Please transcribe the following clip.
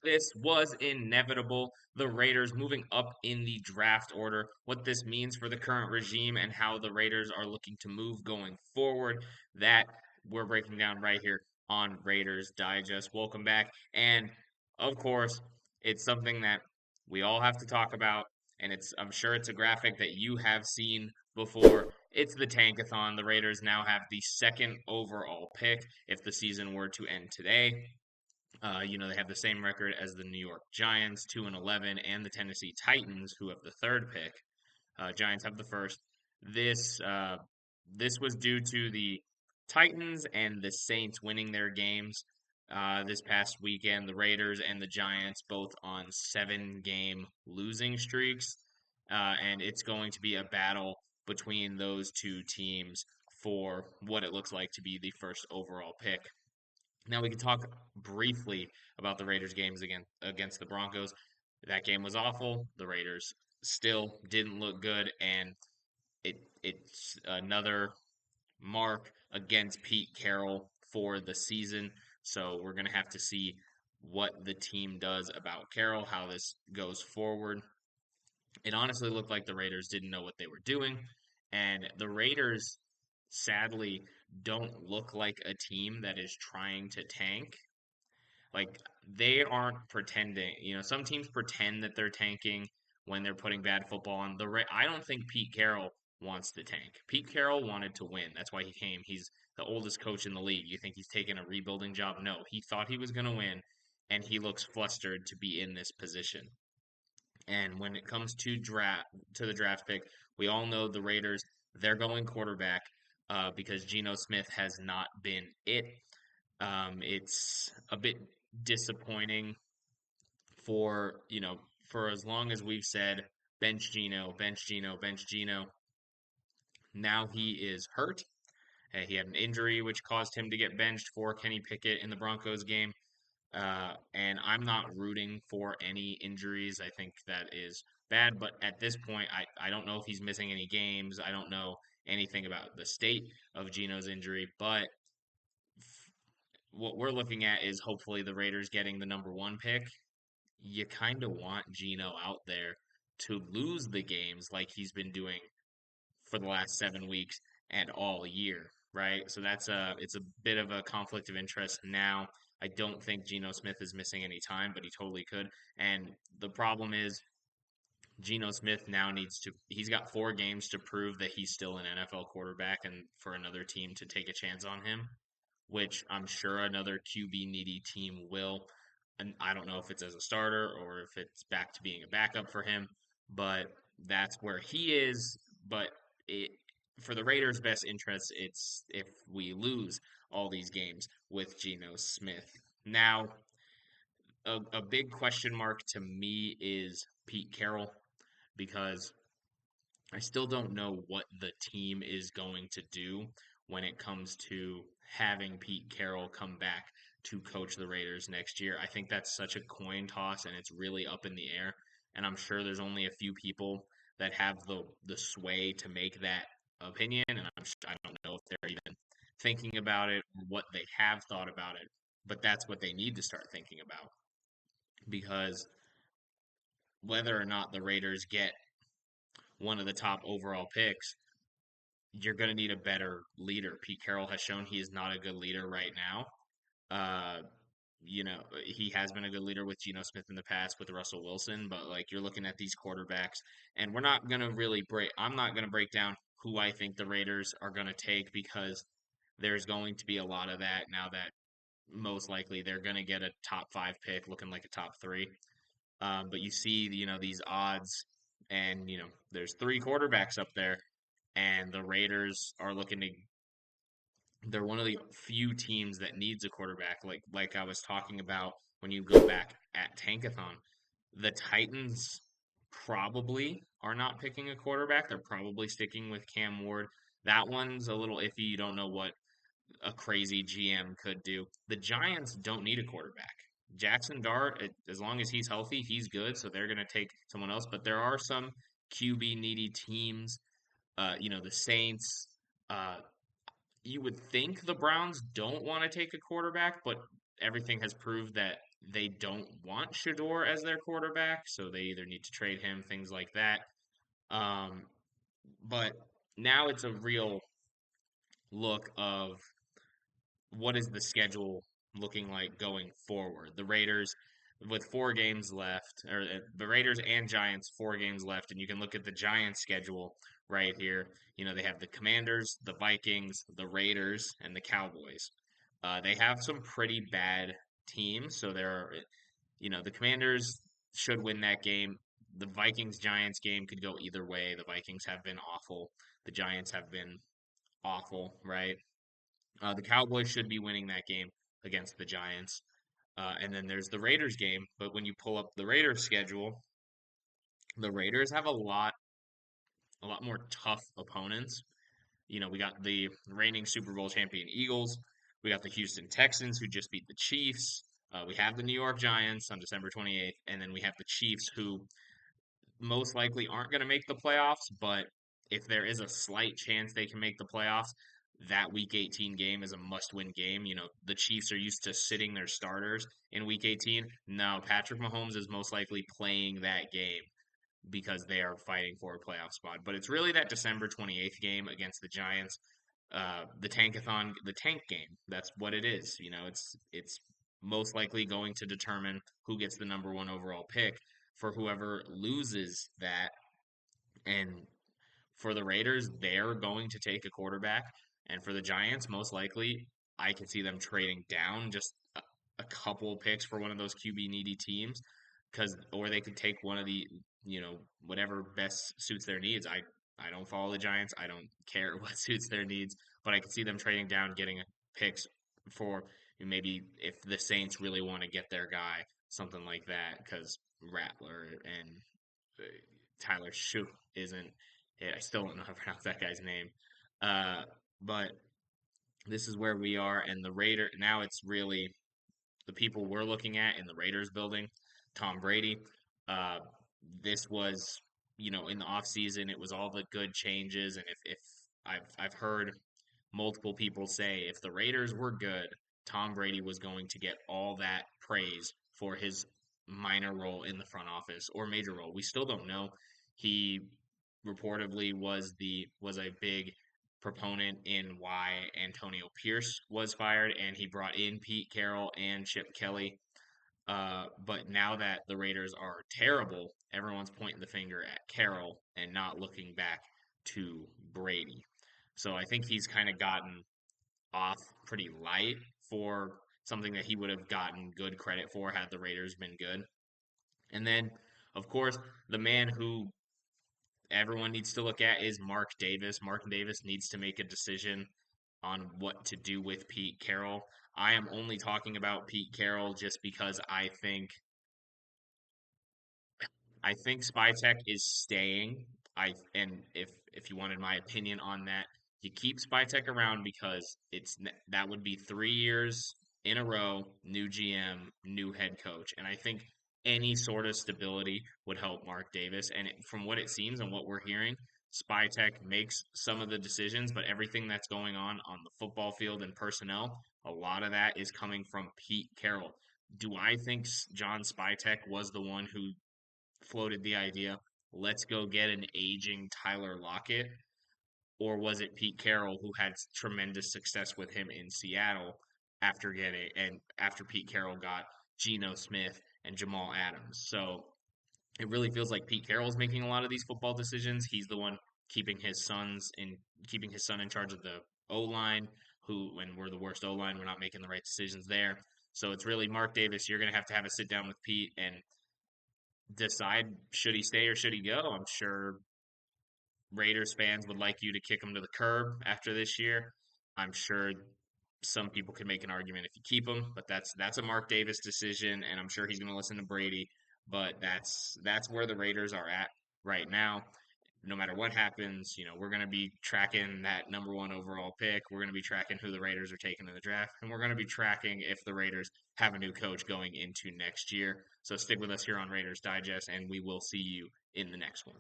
This was inevitable. The Raiders moving up in the draft order, what this means for the current regime and how the Raiders are looking to move going forward. That we're breaking down right here on Raiders Digest. Welcome back. And of course, it's something that we all have to talk about. And I'm sure it's a graphic that you have seen before. It's the Tankathon. The Raiders now have the second overall pick if the season were to end today. They have the same record as the New York Giants, 2-11, and the Tennessee Titans, who have the third pick. Giants have the first. This uh, this was due to the Titans and the Saints winning their games this past weekend. The Raiders and the Giants both on 7-game losing streaks, and it's going to be a battle between those two teams for what it looks like to be the first overall pick. Now we can talk briefly about the Raiders games against the Broncos. That game was awful. The Raiders still didn't look good, and it's another mark against Pete Carroll for the season. So we're gonna have to see what the team does about Carroll, how this goes forward. It honestly looked like the Raiders didn't know what they were doing, and the Raiders sadly don't look like a team that is trying to tank. Like they aren't pretending. Some teams pretend that they're tanking when they're putting bad football on. I don't think Pete Carroll wants to tank. Pete Carroll wanted to win. That's why he came. He's the oldest coach in the league. You think he's taking a rebuilding job? No, he thought he was going to win, and he looks flustered to be in this position. And when it comes to the draft pick, we all know the Raiders, they're going quarterback because Geno Smith has not been it. It's a bit disappointing for as long as we've said bench Geno, bench Geno, bench Geno. Now he is hurt. He had an injury which caused him to get benched for Kenny Pickett in the Broncos game. And I'm not rooting for any injuries. I think that is bad. But at this point, I don't know if he's missing any games. I don't know anything about the state of Geno's injury. But what we're looking at is hopefully the Raiders getting the number one pick. You kind of want Geno out there to lose the games like he's been doing for the last 7 weeks and all year, right? So it's a bit of a conflict of interest now. I don't think Geno Smith is missing any time, but he totally could. And the problem is Geno Smith now he's got 4 games to prove that he's still an NFL quarterback and for another team to take a chance on him, which I'm sure another QB needy team will. And I don't know if it's as a starter or if it's back to being a backup for him, but that's where he is. But it, for the Raiders' best interest, it's if we lose all these games with Geno Smith. Now, a big question mark to me is Pete Carroll because I still don't know what the team is going to do when it comes to having Pete Carroll come back to coach the Raiders next year. I think that's such a coin toss and it's really up in the air. And I'm sure there's only a few people that have the sway to make that opinion. And I don't know if they're even thinking about it or what they have thought about it. But that's what they need to start thinking about because whether or not the Raiders get one of the top overall picks, you're going to need a better leader. Pete Carroll has shown he is not a good leader right now. Uh, he has been a good leader with Geno Smith in the past with Russell Wilson, but like you're looking at these quarterbacks, and we're not going to really I'm not going to break down who I think the Raiders are going to take because there's going to be a lot of that now that most likely they're going to get a top 5 pick looking like a top 3. But you see, these odds, and there's 3 quarterbacks up there, and the Raiders are looking to. They're one of the few teams that needs a quarterback, like I was talking about when you go back at Tankathon. The Titans probably are not picking a quarterback. They're probably sticking with Cam Ward. That one's a little iffy. You don't know what a crazy GM could do. The Giants don't need a quarterback. Jackson Dart, as long as he's healthy, he's good. So they're going to take someone else. But there are some QB needy teams. The Saints. You would think the Browns don't want to take a quarterback, but everything has proved that they don't want Shador as their quarterback, so they either need to trade him, things like that. Um, but now it's a real look of what is the schedule looking like going forward. The Raiders, with 4 games left, or the Raiders and Giants, 4 games left, and you can look at the Giants' schedule right here. You know, they have the Commanders, the Vikings, the Raiders, and the Cowboys. They have some pretty bad teams, so there are, the Commanders should win that game. The Vikings Giants game could go either way. The Vikings have been awful. The Giants have been awful, right? The Cowboys should be winning that game against the Giants. And then there's the Raiders game. But when you pull up the Raiders schedule, the Raiders have a lot more tough opponents. You know, we got the reigning Super Bowl champion Eagles. We got the Houston Texans who just beat the Chiefs. We have the New York Giants on December 28th, and then we have the Chiefs who most likely aren't going to make the playoffs, but if there is a slight chance they can make the playoffs, that week 18 game is a must-win game. You know, the Chiefs are used to sitting their starters in week 18. Now, Patrick Mahomes is most likely playing that game because they are fighting for a playoff spot. But it's really that December 28th game against the Giants, the tankathon, the tank game. That's what it is. You know, it's most likely going to determine who gets the number one overall pick for whoever loses that. And for the Raiders, they're going to take a quarterback. And for the Giants, most likely, I could see them trading down just a couple picks for one of those QB needy teams, or they could take one of the, whatever best suits their needs. I don't follow the Giants. I don't care what suits their needs, but I could see them trading down, getting picks for maybe if the Saints really want to get their guy, something like that, because Rattler and uh, Tyler Shoop isn't. Yeah, I still don't know how to pronounce that guy's name. Uh, but this is where we are, and the Raider now it's really the people we're looking at in the Raiders building. Tom Brady. Uh, this was, in the offseason, it was all the good changes, and if I've heard multiple people say if the Raiders were good, Tom Brady was going to get all that praise for his minor role in the front office or major role. We still don't know. He reportedly was a big proponent in why Antonio Pierce was fired, and he brought in Pete Carroll and Chip Kelly. But now that the Raiders are terrible, everyone's pointing the finger at Carroll and not looking back to Brady. So I think he's kind of gotten off pretty light for something that he would have gotten good credit for had the Raiders been good. And then, of course, the man who everyone needs to look at is Mark Davis. Mark Davis needs to make a decision on what to do with Pete Carroll. I am only talking about Pete Carroll just because I think Spytek is staying. And if you wanted my opinion on that, you keep Spytek around because that would be 3 years in a row, new GM, new head coach, and I think any sort of stability would help Mark Davis. And from what it seems and what we're hearing, Spytek makes some of the decisions, but everything that's going on the football field and personnel, a lot of that is coming from Pete Carroll. Do I think John Spytek was the one who floated the idea, let's go get an aging Tyler Lockett? Or was it Pete Carroll who had tremendous success with him in Seattle after Pete Carroll got Geno Smith and Jamal Adams? So it really feels like Pete Carroll's making a lot of these football decisions. He's the one keeping his son in charge of the O line, who when we're the worst O line, we're not making the right decisions there. So it's really Mark Davis. You're gonna have a sit down with Pete and decide should he stay or should he go. I'm sure Raiders fans would like you to kick him to the curb after this year. I'm sure some people could make an argument if you keep him, but that's a Mark Davis decision, and I'm sure he's going to listen to Brady. But that's where the Raiders are at right now. No matter what happens, we're going to be tracking that number one overall pick. We're going to be tracking who the Raiders are taking in the draft, and we're going to be tracking if the Raiders have a new coach going into next year. So stick with us here on Raiders Digest, and we will see you in the next one.